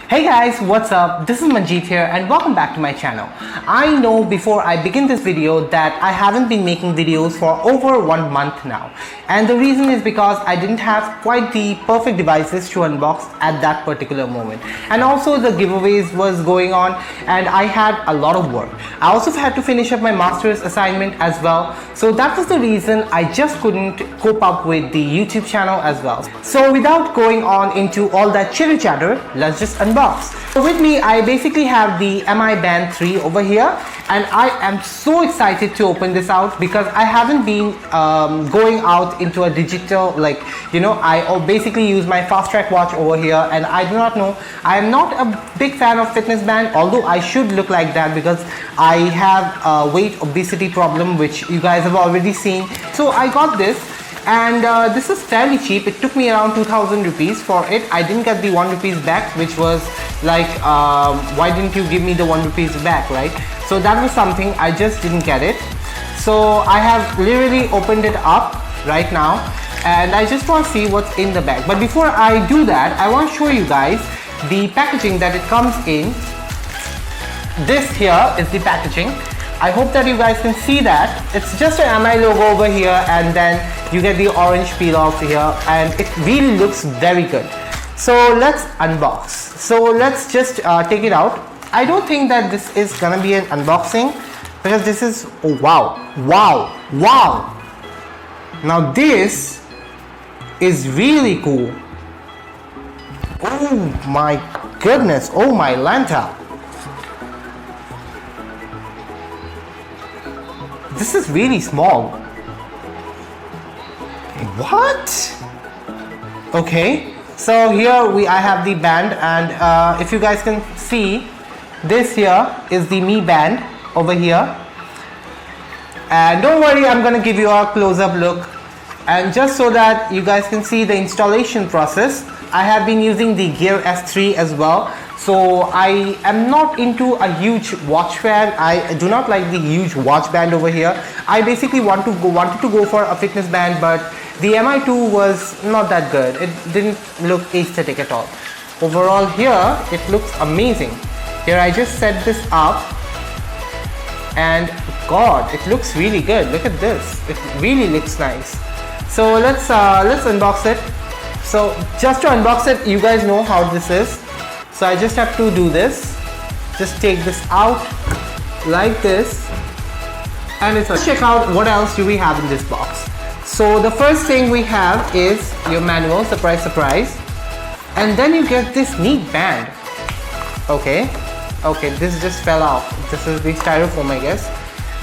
Hey guys, what's up? This is Manjeet here and welcome back to my channel. I know before I begin this video that I haven't been making videos for over 1 month now, and the reason is because I didn't have quite the perfect devices to unbox at that particular moment, and also the giveaways was going on and I had a lot of work. I also had to finish up my master's assignment as well, so that was the reason I just couldn't cope up with the YouTube channel as well. So without going on into all that chitter chatter, let's just unbox. So with me I basically have the MIBand 3 over here, and I am so excited to open this out because I haven't been going out into a digital, I basically use my fast track watch over here, and I do not know, I am not a big fan of fitness band, although I should look like that because I have a weight obesity problem, which you guys have already seen. So I got this, and this is fairly cheap. It took me around 2000 rupees for it. I didn't get the 1 rupees back, which was like, why didn't you give me the 1 rupees back, right? So that was something, I just didn't get it. So I have literally opened it up right now, and I just want to see what's in the bag. But before I do that, I want to show you guys the packaging that it comes in. This here is the packaging. I hope that you guys can see that. It's just an MI logo over here, and then you get the orange peel off here, and it really looks very good. So let's unbox. So let's just take it out. I don't think that this is gonna be an unboxing because this is, oh wow, now this is really cool. Oh my goodness, oh my Lanta. This is really small. What? Okay, so here I have the band, and if you guys can see, this here is the MIBand over here. And don't worry, I'm gonna give you a close-up look, and just so that you guys can see the installation process, I have been using the Gear S3 as well. So I am not into a huge watch fan. I do not like the huge watch band over here. I basically wanted to go for a fitness band, but the MI2 was not that good. It didn't look aesthetic at all. Overall here, it looks amazing. Here I just set this up, and God, it looks really good. Look at this. It really looks nice. So let's unbox it. So just to unbox it, you guys know how this is. So I just have to do this. Just take this out like this, and let's check out what else do we have in this box. So the first thing we have is your manual, surprise, and then you get this neat band. Okay, this just fell off. This is the styrofoam, I guess.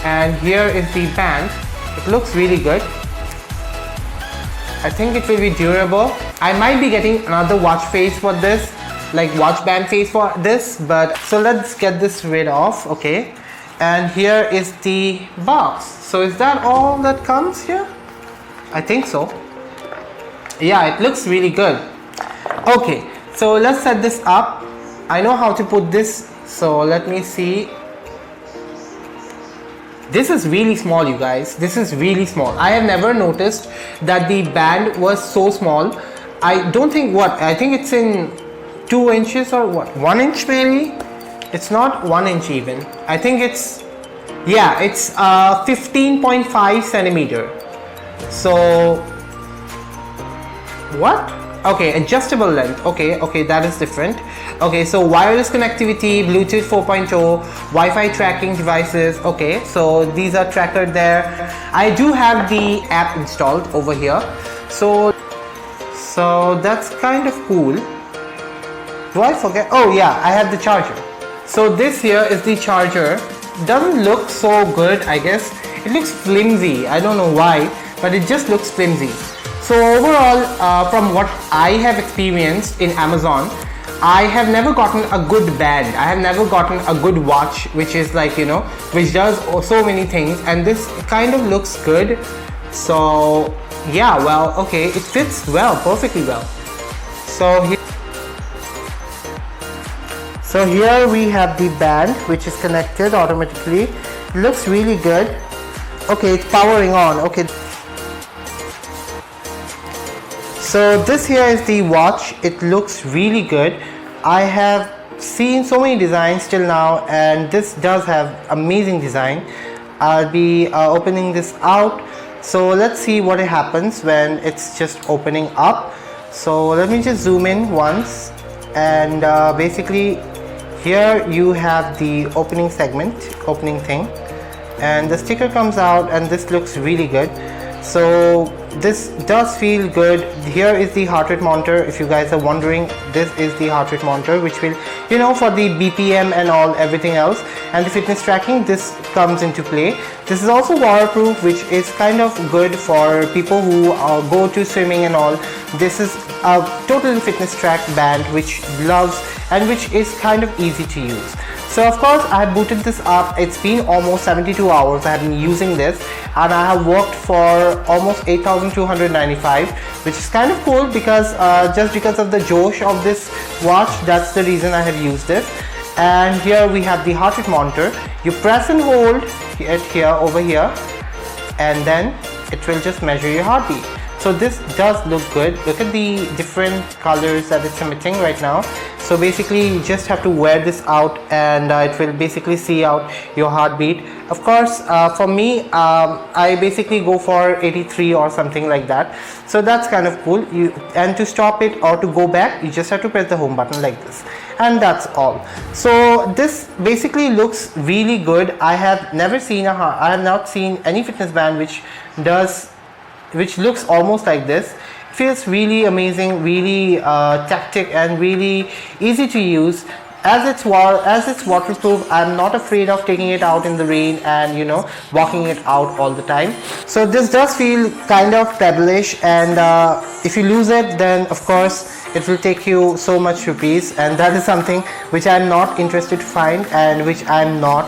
And here is the band. It looks really good. I think it will be durable. I might be getting another watch face for this, like watch band face for this, but so let's get this rid of. Okay, and here is the box. So is that all that comes here? I think so. Yeah, it looks really good. Okay, so let's set this up. I know how to put this, so let me see. This is really small, you guys. This is really small. I have never noticed that the band was so small. I don't think, I think it's in 2 inches or what, 1 inch maybe. It's not 1 inch even. I think it's, yeah, it's 15.5 centimeter. So what? Okay, adjustable length. Okay, that is different. Okay, so wireless connectivity, Bluetooth 4.0, Wi-Fi tracking devices. Okay, so these are tracker there. I do have the app installed over here. So that's kind of cool. Do I forget? Oh yeah, I have the charger. So this here is the charger. Doesn't look so good, I guess. It looks flimsy. I don't know why, but it just looks flimsy. So overall, from what I have experienced in Amazon, I have never gotten a good band. I have never gotten a good watch, which is like, which does so many things, and this kind of looks good. So yeah, well, okay, it fits well, perfectly well. So here we have the band, which is connected automatically. It looks really good. Okay, it's powering on. Okay. So this here is the watch. It looks really good. I have seen so many designs till now, and this does have amazing design. I'll be opening this out. So let's see what happens when it's just opening up. So let me just zoom in once, and basically here you have the opening segment, opening thing, and the sticker comes out, and this looks really good. So this does feel good. Here is the heart rate monitor. If you guys are wondering, this is the heart rate monitor, which will, you know, for the BPM and all everything else, and the fitness tracking, this comes into play. This is also waterproof, which is kind of good for people who go to swimming and all. This is a total fitness track band which loves and which is kind of easy to use. So of course I booted this up. It's been almost 72 hours I have been using this, and I have worked for almost 8,295, which is kind of cool because just because of the Josh of this watch, that's the reason I have used this. And here we have the heart rate monitor. You press and hold it here, over here, and then it will just measure your heartbeat. So this does look good. Look at the different colors that it's emitting right now. So basically you just have to wear this out, and it will basically see out your heartbeat. Of course, for me, I basically go for 83 or something like that. So that's kind of cool. And to stop it or to go back, you just have to press the home button like this, and that's all. So this basically looks really good. I have not seen any fitness band which looks almost like this. Feels really amazing, really tactic, and really easy to use. As it's waterproof, I'm not afraid of taking it out in the rain and, you know, walking it out all the time. So this does feel kind of pebblish, and if you lose it, then of course it will take you so much rupees, and that is something which I'm not interested to find and which I'm not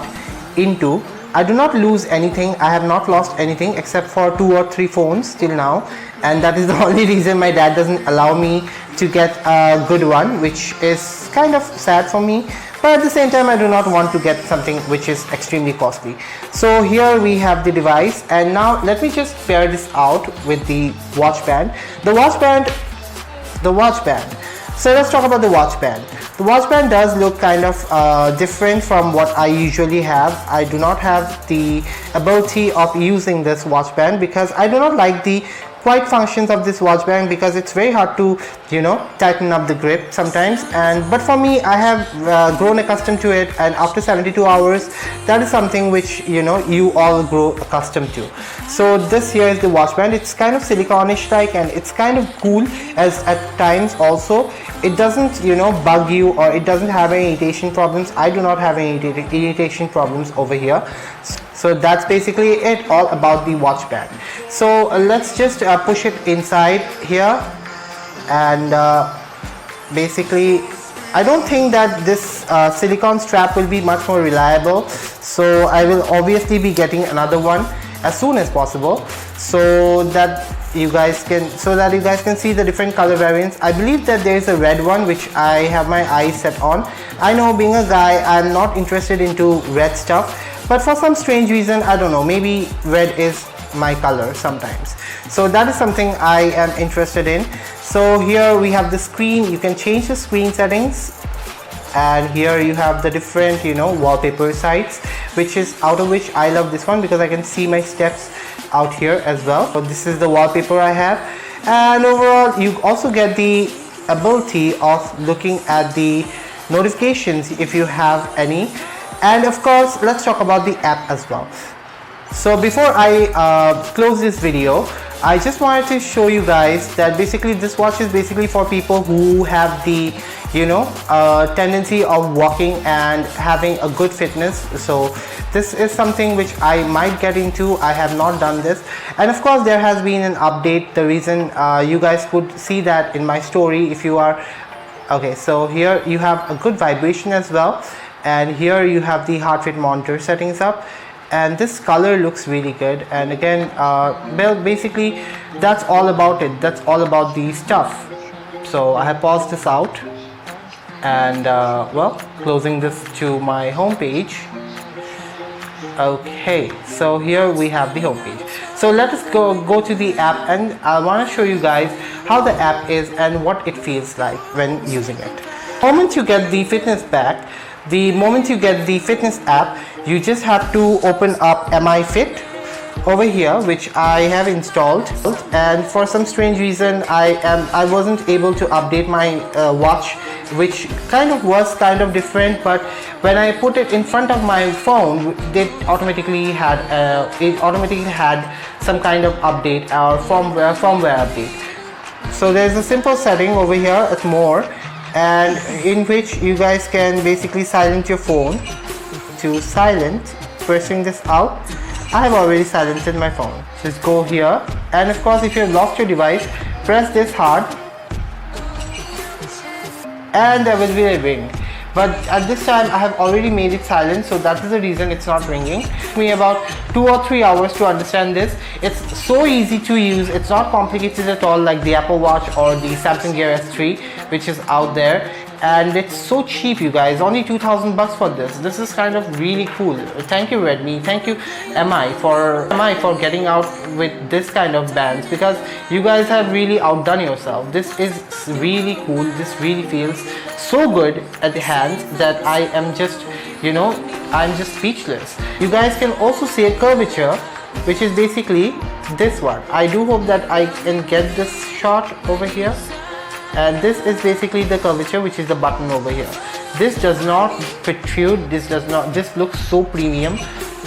into. I do not lose anything. I have not lost anything except for 2 or 3 phones till now, and that is the only reason my dad doesn't allow me to get a good one, which is kind of sad for me. But at the same time, I do not want to get something which is extremely costly. So here we have the device, and now let me just pair this out with the watch band. The watch band. So let's talk about the watch band. The watch band does look kind of different from what I usually have. I do not have the ability of using this watch band because I do not like the quiet functions of this watch band, because it's very hard to, you know, tighten up the grip sometimes. But for me, I have grown accustomed to it, and after 72 hours, that is something which, you know, you all grow accustomed to. So this here is the watch band. It's kind of silicone-ish like, and it's kind of cool, as at times also it doesn't, you know, bug you, or it doesn't have any irritation problems. I do not have any irritation problems over here. So that's basically it all about the watch band. So let's just push it inside here, and basically I don't think that this silicone strap will be much more reliable, so I will obviously be getting another one as soon as possible, so that you guys can see the different color variants. I believe that there is a red one which I have my eyes set on. I know, being a guy, I'm not interested into red stuff, but for some strange reason, I don't know, maybe red is my color sometimes. So that is something I am interested in. So here we have the screen. You can change the screen settings, and here you have the different, you know, wallpaper sites, which is out of which I love this one because I can see my steps out here as well. So this is the wallpaper I have, and overall you also get the ability of looking at the notifications if you have any. And of course, let's talk about the app as well. So before I close this video, I just wanted to show you guys that basically this watch is basically for people who have the, you know, tendency of walking and having a good fitness. So this is something which I might get into. I have not done this, and of course there has been an update. The reason you guys could see that in my story, if you are okay. So here you have a good vibration as well, and here you have the heart rate monitor settings up, and this color looks really good. And again, well, basically that's all about it. That's all about the stuff. So I have paused this out, and well, closing this to my home page. Okay, so here we have the home page. So let us go to the app, and I want to show you guys how the app is and what it feels like when using it. The moment you get the fitness back, the moment you get the fitness app, you just have to open up MIFit over here, which I have installed, and for some strange reason I wasn't able to update my watch, which was kind of different, but when I put it in front of my phone, it automatically had some kind of update or firmware update. So there's a simple setting over here at more, and in which you guys can basically silence your phone. To silent, pressing this out, I have already silenced my phone. Just go here, and of course if you have lost your device, press this hard and there will be a ring. But at this time I have already made it silent, so that is the reason it's not ringing. It took me about 2 or 3 hours to understand this. It's so easy to use, it's not complicated at all like the Apple Watch or the Samsung Gear S3 which is out there. And it's so cheap, you guys, only 2,000 bucks for this. This is kind of really cool. Thank you Redmi, thank you MI for getting out with this kind of bands, because you guys have really outdone yourself. This is really cool. This really feels so good at the hands that I am just, I'm just speechless. You guys can also see a curvature, which is basically this one. I do hope that I can get this shot over here. And this is basically the curvature, which is the button over here. This does not protrude, this looks so premium,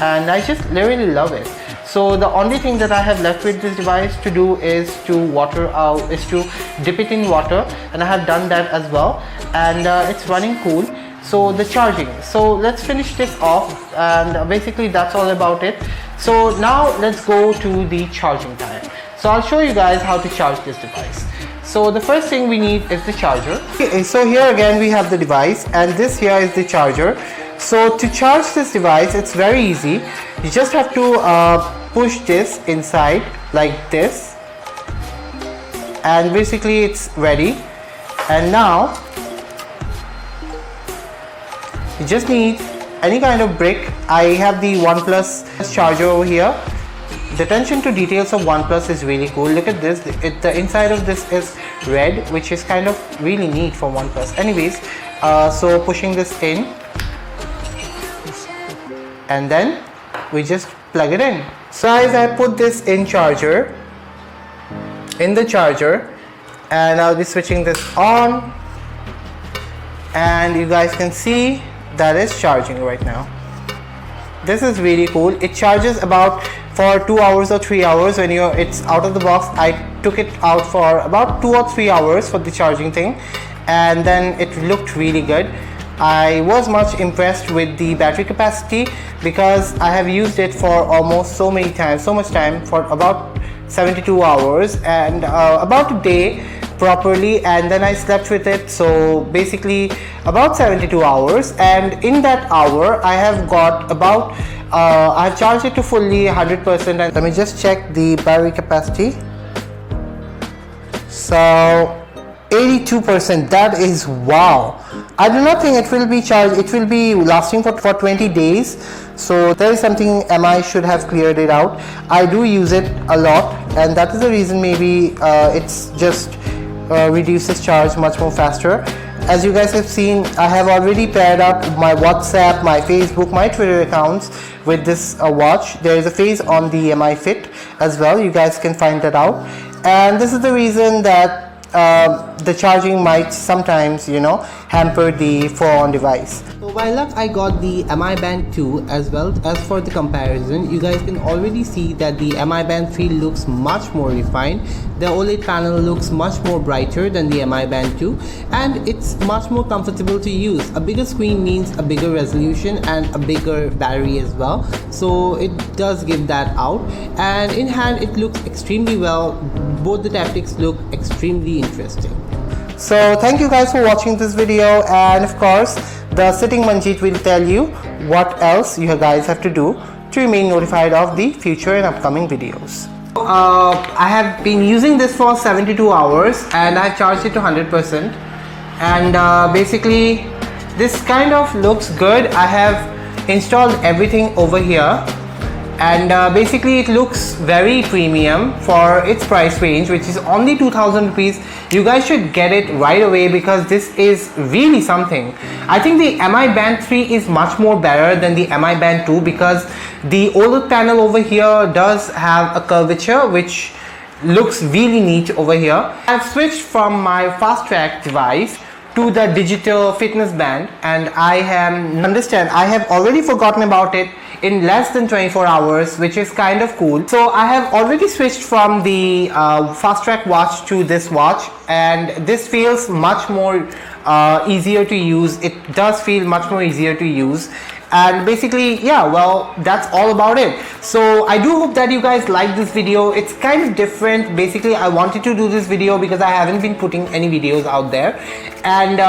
and I just really love it. So the only thing that I have left with this device to do is to dip it in water, and I have done that as well, and it's running cool. So the charging, so let's finish this off, and basically that's all about it. So now let's go to the charging time. So I'll show you guys how to charge this device. So the first thing we need is the charger. Okay, so here again we have the device, and this here is the charger. So to charge this device, it's very easy. You just have to push this inside like this, and basically it's ready. And now you just need any kind of brick. I have the OnePlus charger over here. The attention to details of OnePlus is really cool. Look at this, the inside of this is red, which is kind of really neat for OnePlus. Anyways, so pushing this in, and then we just plug it in. So as I put this in the charger, and I'll be switching this on, and you guys can see that is charging right now. This is really cool. It charges about for 2 hours or 3 hours when it's out of the box. I took it out for about 2 or 3 hours for the charging thing, and then it looked really good. I was much impressed with the battery capacity, because I have used it for almost so much time, for about 72 hours and about a day properly, and then I slept with it, so basically about 72 hours. And in that hour I have got about I've charged it to fully 100%, and let me just check the battery capacity. So 82%, that is wow. I do not think it will be charged, it will be lasting for 20 days. So there is something MI should have cleared it out. I do use it a lot, and that is the reason maybe it's just reduces charge much more faster. As you guys have seen, I have already paired up my WhatsApp, my Facebook, my Twitter accounts with this watch. There is a face on the MIFit as well. You guys can find that out. And this is the reason that the charging might sometimes, hamper the phone device. So by luck, I got the MIBand 2 as well. As for the comparison, you guys can already see that the MIBand 3 looks much more refined. The OLED panel looks much more brighter than the MIBand 2, and it's much more comfortable to use. A bigger screen means a bigger resolution and a bigger battery as well, so it does give that out. And in hand, it looks extremely well. Both the tactics look extremely interesting. So thank you guys for watching this video, and of course the sitting Manjeet will tell you what else you guys have to do to remain notified of the future and upcoming videos. I have been using this for 72 hours and I charged it to 100%, and basically this kind of looks good. I have installed everything over here, and basically it looks very premium for its price range, which is only 2000 rupees. You guys should get it right away because this is really something. I think the MIBand 3 is much more better than the MIBand 2 because the OLED panel over here does have a curvature which looks really neat over here. I've switched from my fast track device to the digital fitness band, and I have already forgotten about it in less than 24 hours, which is kind of cool. So I have already switched from the fast track watch to this watch, and this feels much more easier to use. It does feel much more easier to use. And basically, yeah, well, that's all about it. So I do hope that you guys like this video. It's kind of different. Basically, I wanted to do this video because I haven't been putting any videos out there. And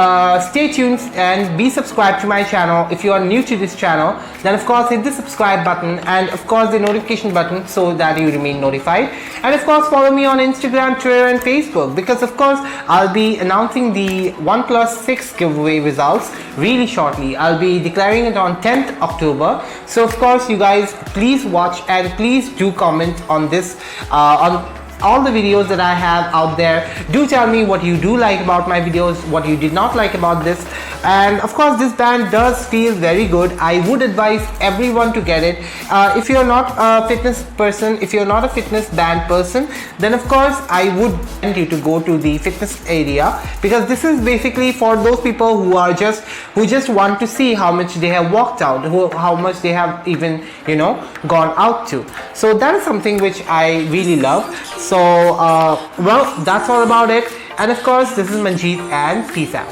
stay tuned and be subscribed to my channel. If you are new to this channel, then of course hit the subscribe button and of course the notification button so that you remain notified. And of course follow me on Instagram, Twitter and Facebook, because of course I'll be announcing the OnePlus 6 giveaway results really shortly. I'll be declaring it on 10th October. So of course you guys please watch and please do comment on this on all the videos that I have out there. Do tell me what you do like about my videos, what you did not like about this. And of course this band does feel very good. I would advise everyone to get it. If you're not a fitness person, if you're not a fitness band person, then of course I would recommend you to go to the fitness area, because this is basically for those people who just want to see how much they have walked out, how much they have even, you know, gone out to. So that is something which I really love. So well, that's all about it. And of course this is Manjeet, and peace out.